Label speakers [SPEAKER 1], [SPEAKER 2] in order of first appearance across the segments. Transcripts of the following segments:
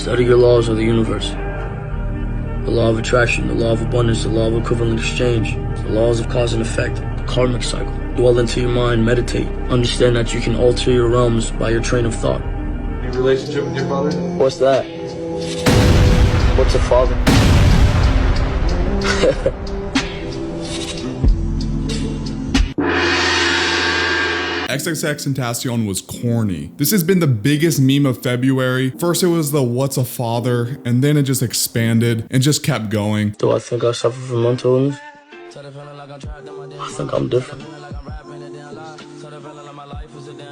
[SPEAKER 1] Study your laws of the universe. The law of attraction, the law of abundance, the law of equivalent exchange, the laws of cause and effect, the karmic cycle. Dwell into your mind, meditate. Understand that you can alter your realms by your train of thought.
[SPEAKER 2] Any relationship with your father?
[SPEAKER 1] What's that? What's a father?
[SPEAKER 3] XXXTentacion was corny. This has been the biggest meme of February. First it was the what's a father, and then it just expanded and just kept going.
[SPEAKER 1] Do I think I suffer from mental illness? I think I'm different.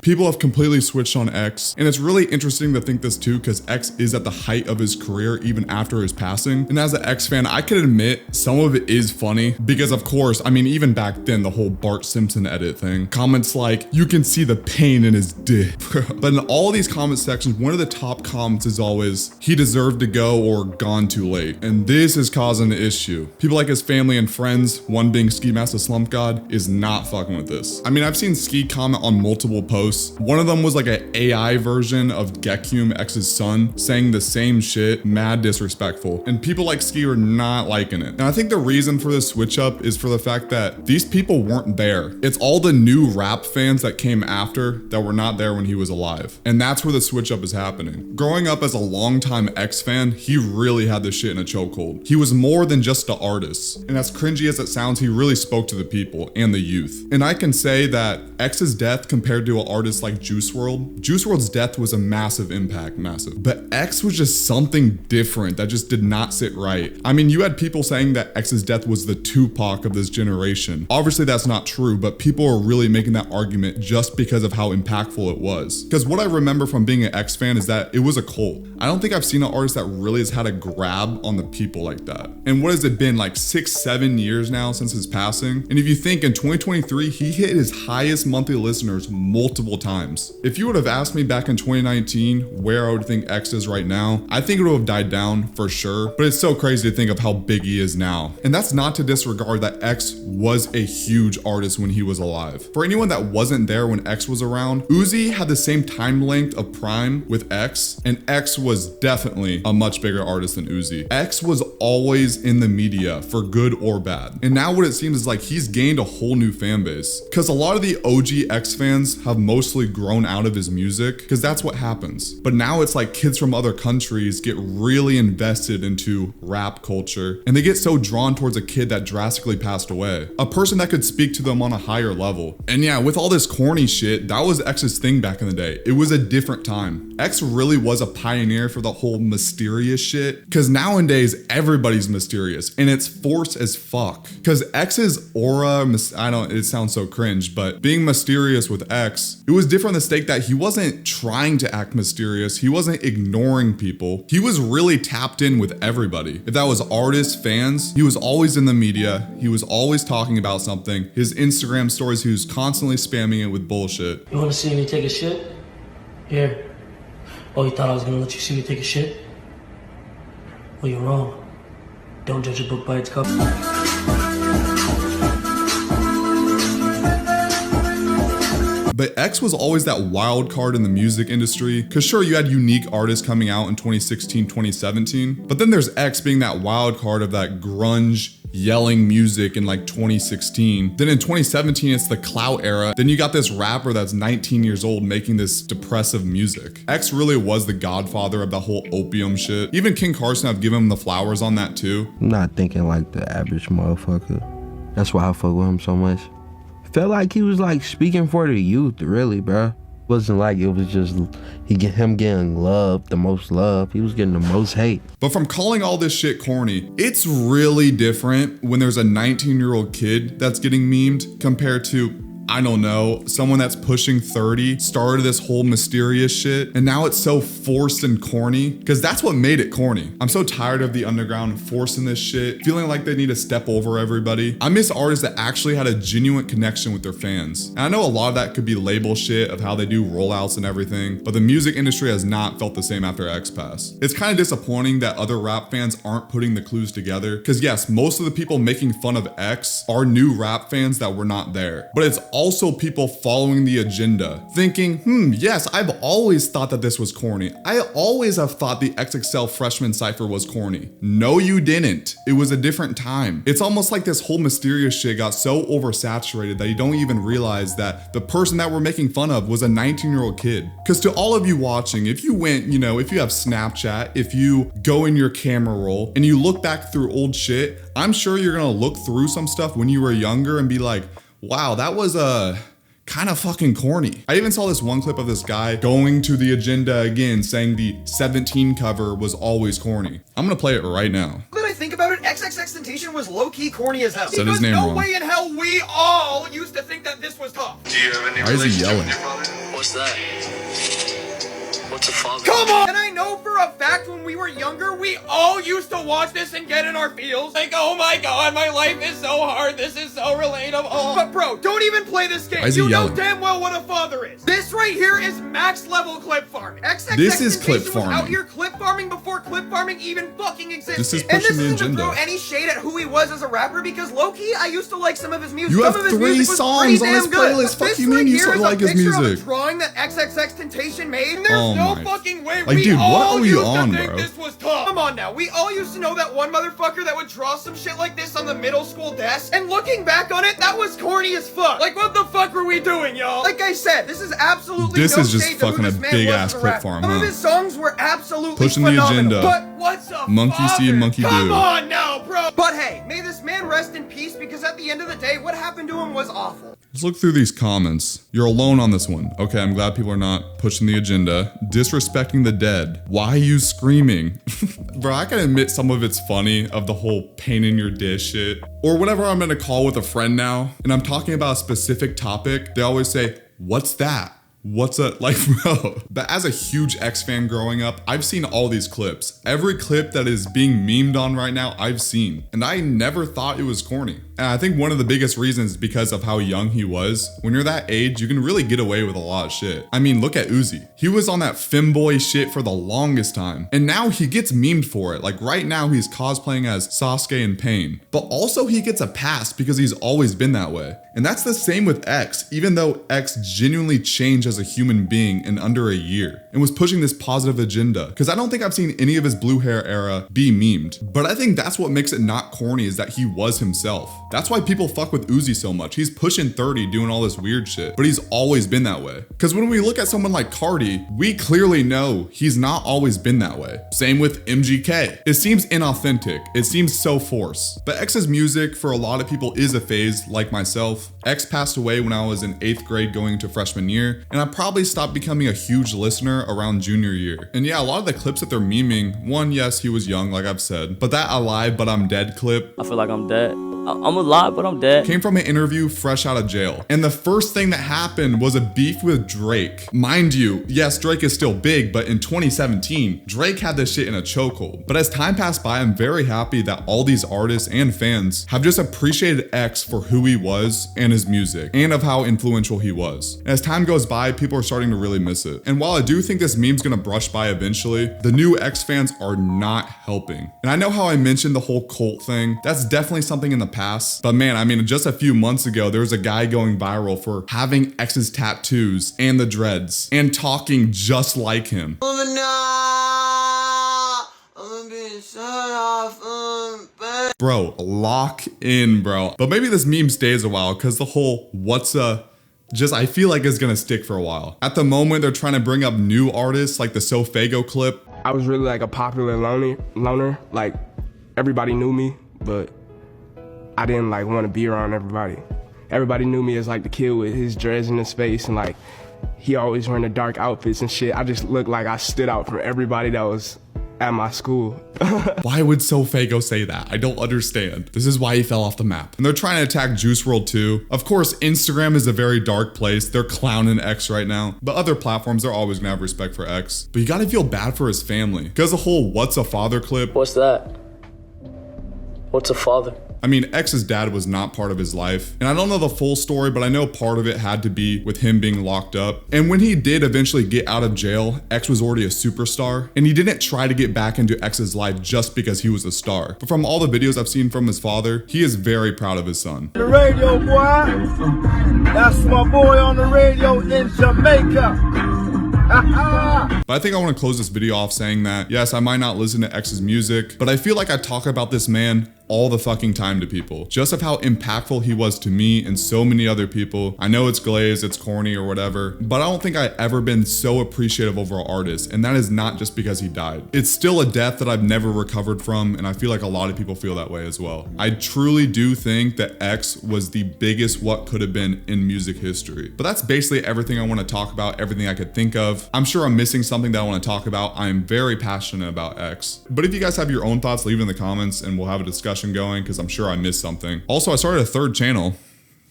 [SPEAKER 3] People have completely switched on X, and it's really interesting to think this too, because X is at the height of his career even after his passing. And as an X fan, I can admit some of it is funny because, of course, I mean, even back then, the whole Bart Simpson edit thing, comments like, you can see the pain in his dick. But in all these comment sections, one of the top comments is always, he deserved to go or gone too late. And this is causing an issue. People like his family and friends, one being Ski Master Slump God, is not fucking with this. I mean, I've seen Ski comment on multiple posts. One of them was like an AI version of Gekyum, X's son, saying the same shit, mad disrespectful. And people like Ski are not liking it. And I think the reason for this switch up is for the fact that these people weren't there. It's all the new rap fans that came after that were not there when he was alive. And that's where the switch up is happening. Growing up as a longtime X fan, he really had this shit in a chokehold. He was more than just an artist. And as cringy as it sounds, he really spoke to the people and the youth. And I can say that X's death compared to an artist like Juice WRLD's death was a massive impact, but X was just something different that just did not sit right. I mean, you had people saying that X's death was the Tupac of this generation. Obviously that's not true, but people are really making that argument just because of how impactful it was. Because what I remember from being an X fan is that it was a cult. I don't think I've seen an artist that really has had a grab on the people like that. And what has it been, like 6-7 years now since his passing? And if you think in 2023, he hit his highest monthly listeners multiple times. If you would have asked me back in 2019 where I would think X is right now, I think it would have died down for sure, but it's so crazy to think of how big he is now. And that's not to disregard that X was a huge artist when he was alive. For anyone that wasn't there when X was around, Uzi had the same time length of prime with X, and X was definitely a much bigger artist than Uzi. X was always in the media for good or bad. And now what it seems is like he's gained a whole new fan base, because a lot of the OG X fans have mostly grown out of his music, because that's what happens. But now it's like kids from other countries get really invested into rap culture, and they get so drawn towards a kid that drastically passed away, a person that could speak to them on a higher level. And yeah, with all this corny shit, that was X's thing back in the day. It was a different time. X really was a pioneer for the whole mysterious shit, because nowadays everybody's mysterious and it's forced as fuck. Because X's aura, it sounds so cringe, but being mysterious with X, it was different in the stake that he wasn't trying to act mysterious. He wasn't ignoring people. He was really tapped in with everybody. If that was artists, fans, he was always in the media. He was always talking about something. His Instagram stories, he was constantly spamming it with bullshit.
[SPEAKER 1] You wanna see me take a shit? Here. Oh, you thought I was gonna let you see me take a shit? Well, you're wrong. Don't judge a book by its cover.
[SPEAKER 3] But X was always that wild card in the music industry, because sure, you had unique artists coming out in 2016, 2017, but then there's X being that wild card of that grunge, yelling music in like 2016. Then in 2017, it's the clout era. Then you got this rapper that's 19 years old making this depressive music. X really was the godfather of the whole opium shit. Even King Carson, I've given him the flowers on that too.
[SPEAKER 4] I'm not thinking like the average motherfucker. That's why I fuck with him so much. Felt like he was like speaking for the youth, really, bruh. Wasn't like it was just him getting love, the most love. He was getting the most hate.
[SPEAKER 3] But from calling all this shit corny, it's really different when there's a 19-year-old kid that's getting memed compared to, I don't know, someone that's pushing 30 started this whole mysterious shit, and now it's so forced and corny, because that's what made it corny. I'm so tired of the underground forcing this shit, feeling like they need to step over everybody. I miss artists that actually had a genuine connection with their fans. And I know a lot of that could be label shit of how they do rollouts and everything, but the music industry has not felt the same after X passed. It's kind of disappointing that other rap fans aren't putting the clues together, because yes, most of the people making fun of X are new rap fans that were not there, but it's also people following the agenda, thinking, yes, I've always thought that this was corny. I always have thought the XXL freshman cipher was corny. No, you didn't. It was a different time. It's almost like this whole mysterious shit got so oversaturated that you don't even realize that the person that we're making fun of was a 19-year-old kid. Because to all of you watching, if you went, if you have Snapchat, if you go in your camera roll and you look back through old shit, I'm sure you're gonna look through some stuff when you were younger and be like, wow, that was kind of fucking corny. I even saw this one clip of this guy going to the agenda again, saying the 17 cover was always corny. I'm gonna play it right now.
[SPEAKER 5] That I think about it, XXXTentacion was low-key corny as hell.
[SPEAKER 3] Said his name
[SPEAKER 5] no
[SPEAKER 3] wrong.
[SPEAKER 5] way in hell we all used to think that this was tough.
[SPEAKER 2] Do you have any
[SPEAKER 3] Why is he
[SPEAKER 2] relationship
[SPEAKER 3] yelling?
[SPEAKER 2] with your father?
[SPEAKER 1] What's that? What's a father?
[SPEAKER 5] Come on! And I know for a fact when we were younger, we all used to watch this and get in our feels. Like, oh my god, my life is so hard, this is so relatable. But bro, don't even play this game.
[SPEAKER 3] Why is he
[SPEAKER 5] You know
[SPEAKER 3] yelling?
[SPEAKER 5] damn well what a father is. This right here is max level clip farming.
[SPEAKER 3] This is clip
[SPEAKER 5] XXXTentacion was
[SPEAKER 3] farming.
[SPEAKER 5] out here clip farming before clip farming even fucking existed.
[SPEAKER 3] This is
[SPEAKER 5] and
[SPEAKER 3] pushing
[SPEAKER 5] this
[SPEAKER 3] the
[SPEAKER 5] isn't
[SPEAKER 3] agenda.
[SPEAKER 5] to throw any shade at who he was as a rapper, because low-key, I used to like some of his music.
[SPEAKER 3] You have
[SPEAKER 5] Some of his
[SPEAKER 3] 3
[SPEAKER 5] music was
[SPEAKER 3] songs
[SPEAKER 5] pretty
[SPEAKER 3] on his
[SPEAKER 5] damn good.
[SPEAKER 3] playlist.
[SPEAKER 5] But
[SPEAKER 3] Fuck
[SPEAKER 5] this
[SPEAKER 3] you mean
[SPEAKER 5] right
[SPEAKER 3] you
[SPEAKER 5] here
[SPEAKER 3] sort
[SPEAKER 5] is
[SPEAKER 3] of
[SPEAKER 5] a
[SPEAKER 3] like his
[SPEAKER 5] picture of a
[SPEAKER 3] music?
[SPEAKER 5] drawing that XXXTentacion made, and there's
[SPEAKER 3] Oh
[SPEAKER 5] no
[SPEAKER 3] my-
[SPEAKER 5] fucking way
[SPEAKER 3] Like,
[SPEAKER 5] we
[SPEAKER 3] dude, what
[SPEAKER 5] all
[SPEAKER 3] are you
[SPEAKER 5] used
[SPEAKER 3] on,
[SPEAKER 5] to think
[SPEAKER 3] bro?
[SPEAKER 5] this was tough. Come on now, we all used to know that one motherfucker that would draw some shit like this on the middle school desk, and looking back on it, that was corny as fuck. Like, what the fuck were we doing, y'all? Like I said, this is absolutely
[SPEAKER 3] This
[SPEAKER 5] no
[SPEAKER 3] is just
[SPEAKER 5] shade to who
[SPEAKER 3] fucking
[SPEAKER 5] this
[SPEAKER 3] a
[SPEAKER 5] man
[SPEAKER 3] big
[SPEAKER 5] was
[SPEAKER 3] ass
[SPEAKER 5] as a
[SPEAKER 3] clip
[SPEAKER 5] rapper.
[SPEAKER 3] farm,
[SPEAKER 5] Some of
[SPEAKER 3] huh?
[SPEAKER 5] his songs were absolutely
[SPEAKER 3] Pushing the
[SPEAKER 5] phenomenal.
[SPEAKER 3] agenda.
[SPEAKER 5] But what's a
[SPEAKER 3] Monkey see,
[SPEAKER 5] father?
[SPEAKER 3] monkey
[SPEAKER 5] Come
[SPEAKER 3] do.
[SPEAKER 5] on now, bro. But hey, may this man rest in peace, because at the end of the day, what happened to him was awful.
[SPEAKER 3] Let's look through these comments. You're alone on this one. Okay, I'm glad people are not pushing the agenda. Disrespecting the dead. Why are you screaming? Bro, I can admit some of it's funny, of the whole pain in your dish shit. Or whenever I'm in a call with a friend now, and I'm talking about a specific topic, they always say, what's that? What's a, like, bro. But as a huge X fan growing up, I've seen all these clips. Every clip that is being memed on right now, I've seen. And I never thought it was corny. And I think one of the biggest reasons is because of how young he was. When you're that age, you can really get away with a lot of shit. I mean, look at Uzi. He was on that femboy shit for the longest time. And now he gets memed for it. Like right now, he's cosplaying as Sasuke in Pain. But also he gets a pass because he's always been that way. And that's the same with X, even though X genuinely changed as a human being in under a year and was pushing this positive agenda. Because I don't think I've seen any of his blue hair era be memed. But I think that's what makes it not corny, is that he was himself. That's why people fuck with Uzi so much. He's pushing 30 doing all this weird shit, but he's always been that way. Because when we look at someone like Cardi, we clearly know he's not always been that way. Same with MGK. It seems inauthentic. It seems so forced. But X's music for a lot of people is a phase, like myself. X passed away when I was in 8th grade going into freshman year, and I probably stopped becoming a huge listener around junior year. And yeah, a lot of the clips that they're memeing, one, yes, he was young, like I've said, but that alive but I'm dead clip,
[SPEAKER 6] I feel like I'm dead. I'm alive, but I'm dead.
[SPEAKER 3] came from an interview fresh out of jail. And the first thing that happened was a beef with Drake. Mind you, yes, Drake is still big, but in 2017, Drake had this shit in a chokehold. But as time passed by, I'm very happy that all these artists and fans have just appreciated X for who he was and his music, and of how influential he was. And as time goes by, people are starting to really miss it. And while I do think this meme's gonna brush by eventually, the new X fans are not helping. And I know how I mentioned the whole cult thing. That's definitely something in the past. But man, I mean, just a few months ago, there was a guy going viral for having X's tattoos and the dreads and talking just like him. Bro, lock in, bro. But maybe this meme stays a while because the whole I feel like it's gonna stick for a while. At the moment, they're trying to bring up new artists like the Sofago clip.
[SPEAKER 7] I was really like a popular loner. Like everybody knew me, but I didn't like want to be around everybody. Everybody knew me as like the kid with his dreads in his face, and like he always wearing the dark outfits and shit. I just looked like I stood out from everybody that was at my school.
[SPEAKER 3] Why would Sofago say that? I don't understand. This is why he fell off the map. And they're trying to attack Juice WRLD too. Of course, Instagram is a very dark place. They're clowning X right now. But other platforms, they're always gonna have respect for X. But you gotta feel bad for his family. Because the whole what's a father clip.
[SPEAKER 1] What's that? What's a father?
[SPEAKER 3] I mean, X's dad was not part of his life. And I don't know the full story, but I know part of it had to be with him being locked up. And when he did eventually get out of jail, X was already a superstar. And he didn't try to get back into X's life just because he was a star. But from all the videos I've seen from his father, he is very proud of his son.
[SPEAKER 8] The radio, boy. That's my boy on the radio in Jamaica.
[SPEAKER 3] But I think I want to close this video off saying that, yes, I might not listen to X's music, but I feel like I talk about this man all the fucking time to people, just of how impactful he was to me and so many other people. I know it's glazed, it's corny or whatever, but I don't think I've ever been so appreciative over an artist, and that is not just because he died. It's still a death that I've never recovered from, and I feel like a lot of people feel that way as well. I truly do think that X was the biggest what could have been in music history. But that's basically everything I want to talk about, everything I could think of. I'm sure I'm missing something that I want to talk about. I'm very passionate about X. But if you guys have your own thoughts, leave it in the comments and we'll have a discussion going, because I'm sure I missed something. Also, I started a third channel.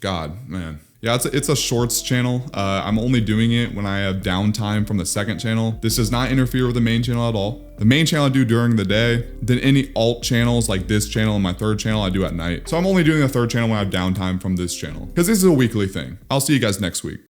[SPEAKER 3] God, man. Yeah, it's a shorts channel. I'm only doing it when I have downtime from the second channel. This does not interfere with the main channel at all. The main channel I do during the day, then any alt channels like this channel and my third channel I do at night. So I'm only doing the third channel when I have downtime from this channel, because this is a weekly thing. I'll see you guys next week.